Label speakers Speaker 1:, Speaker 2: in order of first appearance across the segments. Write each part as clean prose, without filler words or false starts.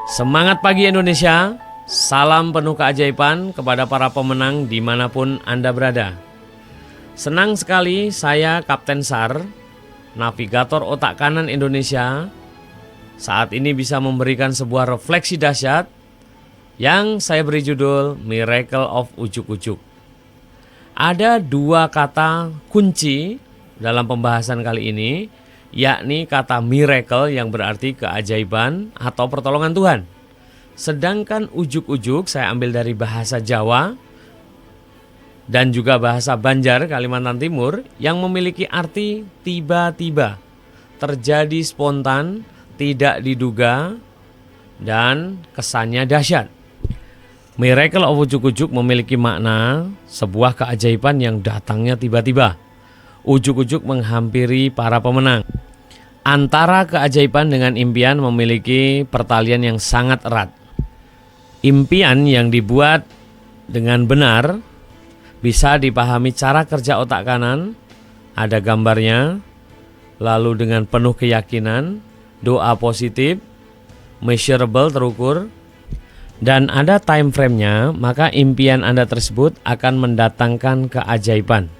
Speaker 1: Semangat pagi Indonesia, salam penuh keajaiban kepada para pemenang dimanapun Anda berada. Senang sekali saya Kapten Sar, navigator otak kanan Indonesia, saat ini bisa memberikan sebuah refleksi dahsyat yang saya beri judul Miracle of Ujuk-Ujuk. Ada dua kata kunci dalam pembahasan kali ini, yakni kata miracle yang berarti keajaiban atau pertolongan Tuhan. Sedangkan ujuk-ujuk saya ambil dari bahasa Jawa dan juga bahasa Banjar Kalimantan Timur yang memiliki arti tiba-tiba, terjadi spontan, tidak diduga, dan kesannya dahsyat. Miracle of ujuk-ujuk memiliki makna sebuah keajaiban yang datangnya tiba-tiba. Ujuk-ujuk menghampiri para pemenang. Antara keajaiban dengan impian memiliki pertalian yang sangat erat. Impian yang dibuat dengan benar bisa dipahami cara kerja otak kanan, ada gambarnya, lalu dengan penuh keyakinan, doa positif, measurable terukur, dan ada time frame-nya, maka impian Anda tersebut akan mendatangkan keajaiban.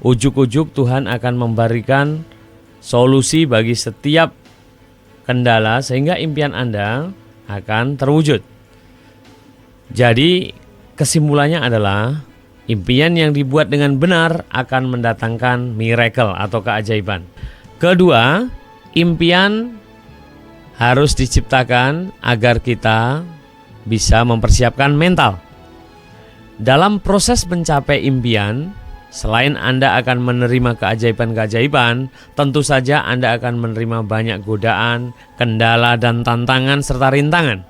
Speaker 1: Ujuk-ujuk Tuhan akan memberikan solusi bagi setiap kendala sehingga impian Anda akan terwujud. Jadi kesimpulannya adalah impian yang dibuat dengan benar akan mendatangkan miracle atau keajaiban. Kedua, impian harus diciptakan agar kita bisa mempersiapkan mental. Dalam proses mencapai impian, selain Anda akan menerima keajaiban-keajaiban, tentu saja Anda akan menerima banyak godaan, kendala, dan tantangan serta rintangan.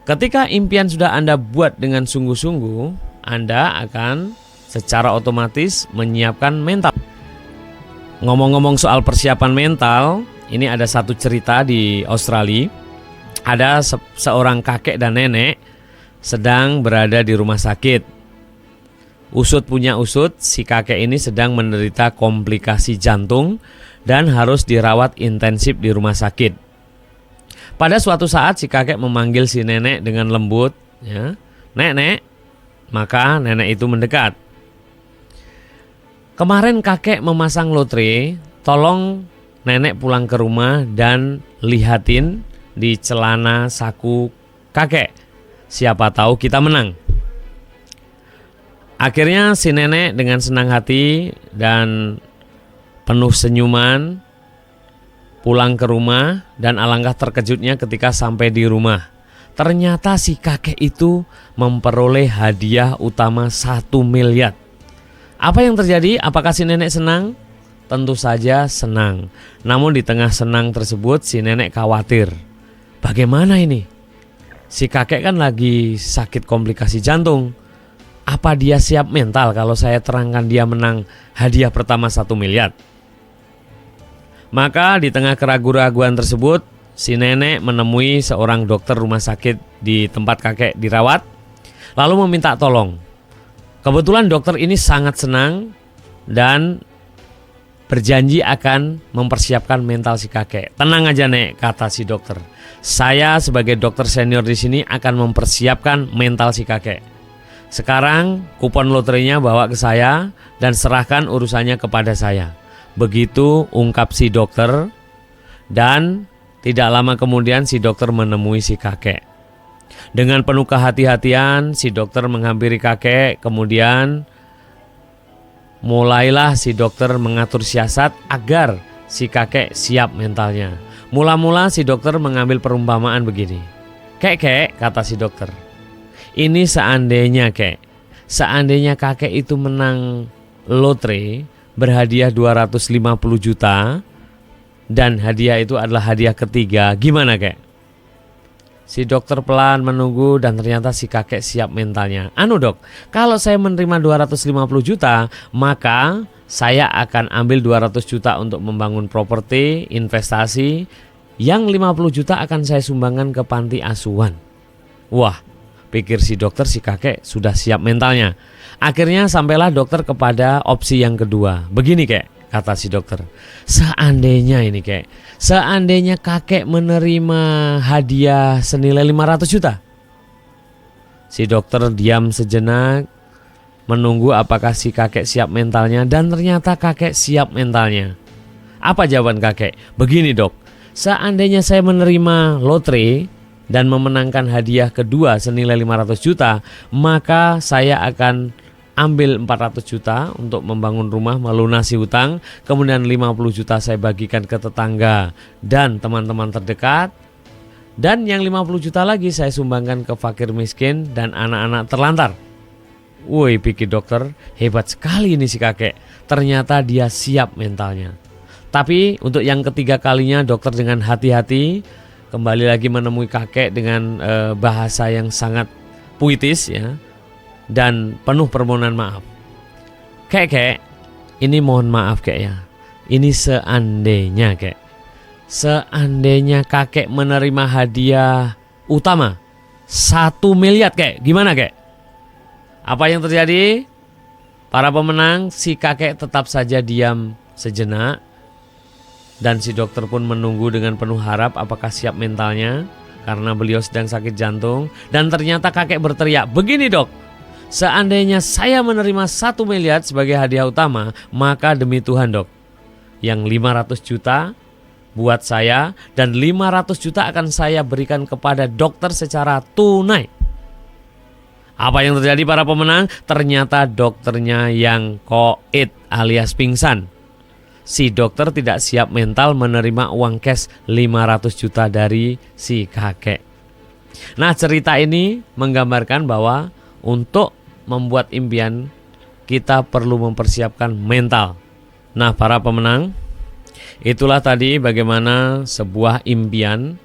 Speaker 1: Ketika impian sudah Anda buat dengan sungguh-sungguh, Anda akan secara otomatis menyiapkan mental. Ngomong-ngomong soal persiapan mental, ini ada satu cerita di Australia. Ada seorang kakek dan nenek sedang berada di rumah sakit. Usut punya usut, si kakek ini sedang menderita komplikasi jantung dan harus dirawat intensif di rumah sakit. Pada suatu saat si kakek memanggil si nenek dengan lembut, ya, "Nenek." Maka nenek itu mendekat. "Kemarin kakek memasang lotre, tolong nenek pulang ke rumah dan lihatin di celana saku kakek. Siapa tahu kita menang." Akhirnya si nenek dengan senang hati dan penuh senyuman pulang ke rumah, dan alangkah terkejutnya ketika sampai di rumah. Ternyata si kakek itu memperoleh hadiah utama 1 miliar. Apa yang terjadi? Apakah si nenek senang? Tentu saja senang. Namun di tengah senang tersebut si nenek khawatir. Bagaimana ini? Si kakek kan lagi sakit komplikasi jantung. Apa dia siap mental kalau saya terangkan dia menang hadiah pertama 1 miliar? Maka di tengah keraguan-raguan tersebut, si nenek menemui seorang dokter rumah sakit di tempat kakek dirawat, lalu meminta tolong. Kebetulan dokter ini sangat senang dan berjanji akan mempersiapkan mental si kakek. "Tenang aja, Nek," kata si dokter. "Saya sebagai dokter senior di sini akan mempersiapkan mental si kakek. Sekarang kupon loterinya bawa ke saya dan serahkan urusannya kepada saya." Begitu ungkap si dokter, dan tidak lama kemudian si dokter menemui si kakek. Dengan penuh kehati-hatian si dokter menghampiri kakek, kemudian mulailah si dokter mengatur siasat agar si kakek siap mentalnya. Mula-mula si dokter mengambil perumpamaan begini. Kek, kata si dokter, "ini seandainya seandainya kakek itu menang lotre berhadiah 250 juta dan hadiah itu adalah hadiah ketiga, gimana kek?" Si dokter pelan menunggu dan ternyata si kakek siap mentalnya. "Anu dok, kalau saya menerima 250 juta, maka saya akan ambil 200 juta untuk membangun properti, investasi, yang 50 juta akan saya sumbangkan ke panti asuhan." Wah, pikir si dokter, si kakek sudah siap mentalnya. Akhirnya sampailah dokter kepada opsi yang kedua. "Begini kek, kata si dokter. Seandainya ini kek, seandainya kakek menerima hadiah senilai 500 juta. Si dokter diam sejenak, menunggu apakah si kakek siap mentalnya, dan ternyata kakek siap mentalnya. Apa jawaban kakek? Begini dok, seandainya saya menerima lotre dan memenangkan hadiah kedua senilai 500 juta, maka saya akan ambil 400 juta untuk membangun rumah, melunasi hutang, kemudian 50 juta saya bagikan ke tetangga dan teman-teman terdekat, dan yang 50 juta lagi saya sumbangkan ke fakir miskin dan anak-anak terlantar. Woi, pikir dokter, hebat sekali ini si kakek. Ternyata dia siap mentalnya. Tapi untuk yang ketiga kalinya dokter dengan hati-hati kembali lagi menemui kakek dengan bahasa yang sangat puitis ya, dan penuh permohonan maaf. Kek, ini mohon maaf kek ya. Ini seandainya kek. Seandainya kakek menerima hadiah utama 1 miliar kek, gimana kek? Apa yang terjadi? Para pemenang, si kakek tetap saja diam sejenak. Dan si dokter pun menunggu dengan penuh harap apakah siap mentalnya, karena beliau sedang sakit jantung. Dan ternyata kakek berteriak, begini dok, seandainya saya menerima 1 miliar sebagai hadiah utama, maka demi Tuhan dok, yang 500 juta buat saya dan 500 juta akan saya berikan kepada dokter secara tunai. Apa yang terjadi para pemenang? Ternyata dokternya yang koit alias pingsan. Si dokter tidak siap mental menerima uang cash 500 juta dari si kakek. Nah, cerita ini menggambarkan bahwa untuk membuat impian kita perlu mempersiapkan mental. Nah, para pemenang, itulah tadi bagaimana sebuah impian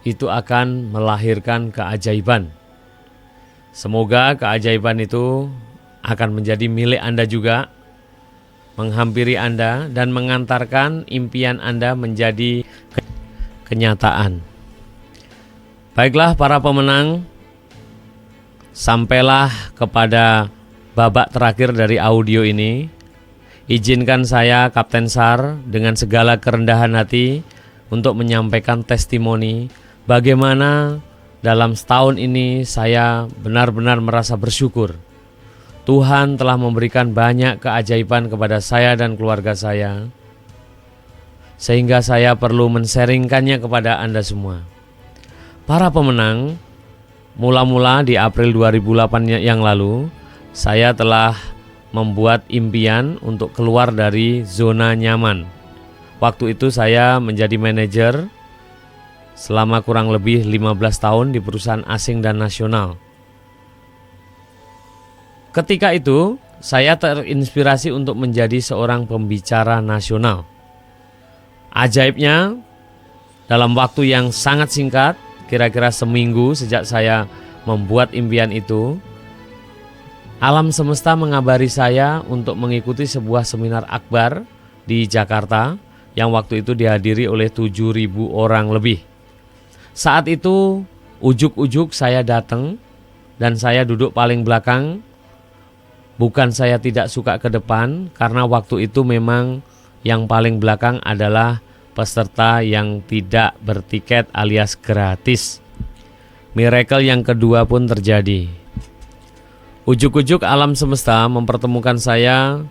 Speaker 1: itu akan melahirkan keajaiban. Semoga keajaiban itu akan menjadi milik Anda juga, menghampiri Anda dan mengantarkan impian Anda menjadi kenyataan. Baiklah para pemenang, sampailah kepada babak terakhir dari audio ini. Izinkan saya Kapten Sar dengan segala kerendahan hati untuk menyampaikan testimoni bagaimana dalam setahun ini saya benar-benar merasa bersyukur. Tuhan telah memberikan banyak keajaiban kepada saya dan keluarga saya, sehingga saya perlu men-sharingkannya kepada Anda semua. Para pemenang, mula-mula di April 2008 yang lalu, saya telah membuat impian untuk keluar dari zona nyaman. Waktu itu saya menjadi manajer selama kurang lebih 15 tahun di perusahaan asing dan nasional. Ketika itu, saya terinspirasi untuk menjadi seorang pembicara nasional. Ajaibnya, dalam waktu yang sangat singkat, kira-kira seminggu sejak saya membuat impian itu, alam semesta mengabari saya untuk mengikuti sebuah seminar akbar di Jakarta yang waktu itu dihadiri oleh 7.000 orang lebih. Saat itu, ujuk-ujuk saya datang dan saya duduk paling belakang. Bukan saya tidak suka ke depan, karena waktu itu memang yang paling belakang adalah peserta yang tidak bertiket alias gratis. Miracle yang kedua pun terjadi. Ujuk-ujuk alam semesta mempertemukan saya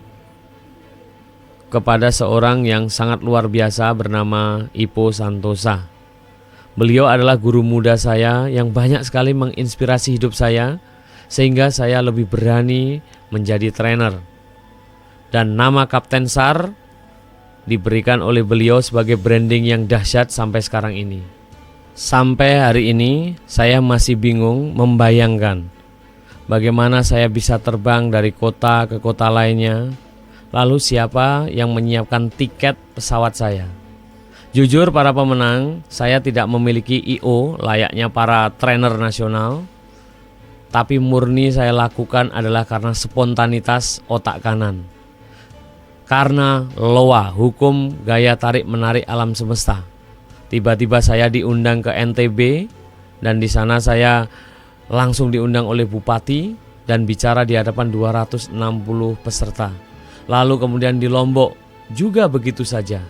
Speaker 1: kepada seorang yang sangat luar biasa bernama Ipo Santosa. Beliau adalah guru muda saya yang banyak sekali menginspirasi hidup saya, sehingga saya lebih berani menjadi trainer. Dan nama Kapten Sar diberikan oleh beliau sebagai branding yang dahsyat sampai sekarang ini. Sampai hari ini saya masih bingung membayangkan bagaimana saya bisa terbang dari kota ke kota lainnya. Lalu siapa yang menyiapkan tiket pesawat saya? Jujur para pemenang, saya tidak memiliki I.O. layaknya para trainer nasional. Tapi murni saya lakukan adalah karena spontanitas otak kanan. Karena loa, hukum gaya tarik menarik alam semesta. Tiba-tiba saya diundang ke NTB dan di sana saya langsung diundang oleh bupati dan bicara di hadapan 260 peserta. Lalu kemudian di Lombok juga begitu saja.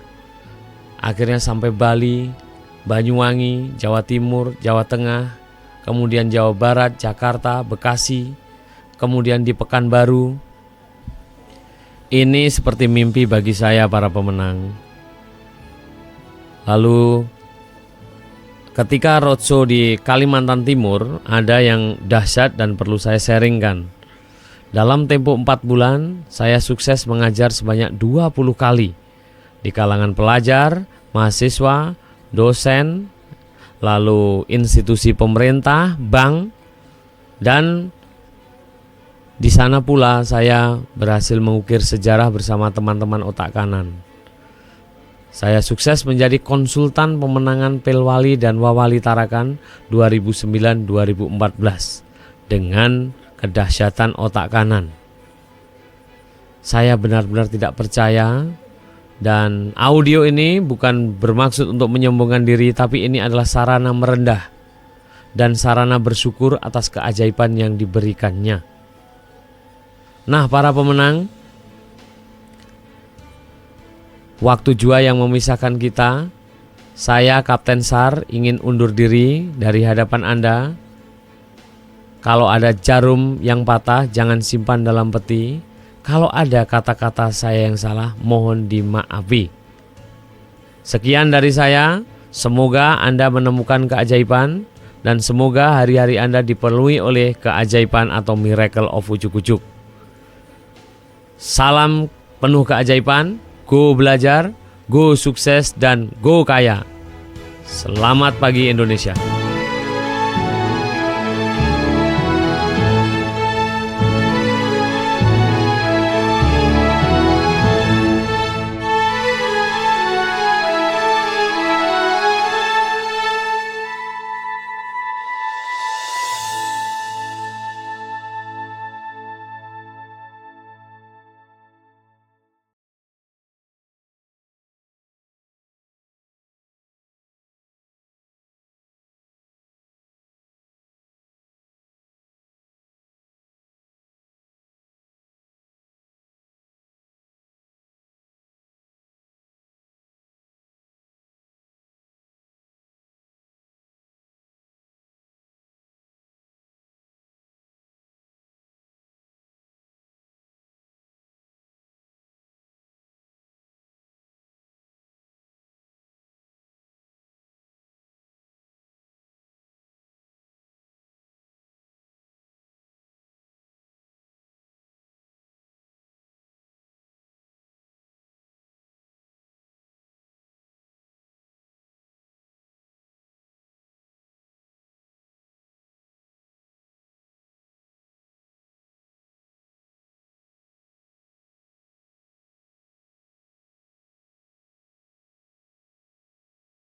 Speaker 1: Akhirnya sampai Bali, Banyuwangi, Jawa Timur, Jawa Tengah, kemudian Jawa Barat, Jakarta, Bekasi, kemudian di Pekanbaru. Ini seperti mimpi bagi saya para pemenang. Lalu ketika roadshow di Kalimantan Timur, ada yang dahsyat dan perlu saya sharingkan. Dalam tempo 4 bulan, saya sukses mengajar sebanyak 20 kali di kalangan pelajar, mahasiswa, dosen, lalu institusi pemerintah, bank, dan di sana pula saya berhasil mengukir sejarah bersama teman-teman otak kanan. Saya sukses menjadi konsultan pemenangan Pelwali dan Wawali Tarakan 2009-2014 dengan kedahsyatan otak kanan. Saya benar-benar tidak percaya. Dan audio ini bukan bermaksud untuk menyombongkan diri, tapi ini adalah sarana merendah dan sarana bersyukur atas keajaiban yang diberikannya. Nah, para pemenang, waktu jua yang memisahkan kita, saya Kapten Sar ingin undur diri dari hadapan Anda. Kalau ada jarum yang patah, jangan simpan dalam peti. Kalau ada kata-kata saya yang salah, mohon dimaafi. Sekian dari saya. Semoga Anda menemukan keajaiban dan semoga hari-hari Anda dipenuhi oleh keajaiban atau miracle of ujuk-ujuk. Salam penuh keajaiban, go belajar, go sukses, dan go kaya. Selamat pagi Indonesia.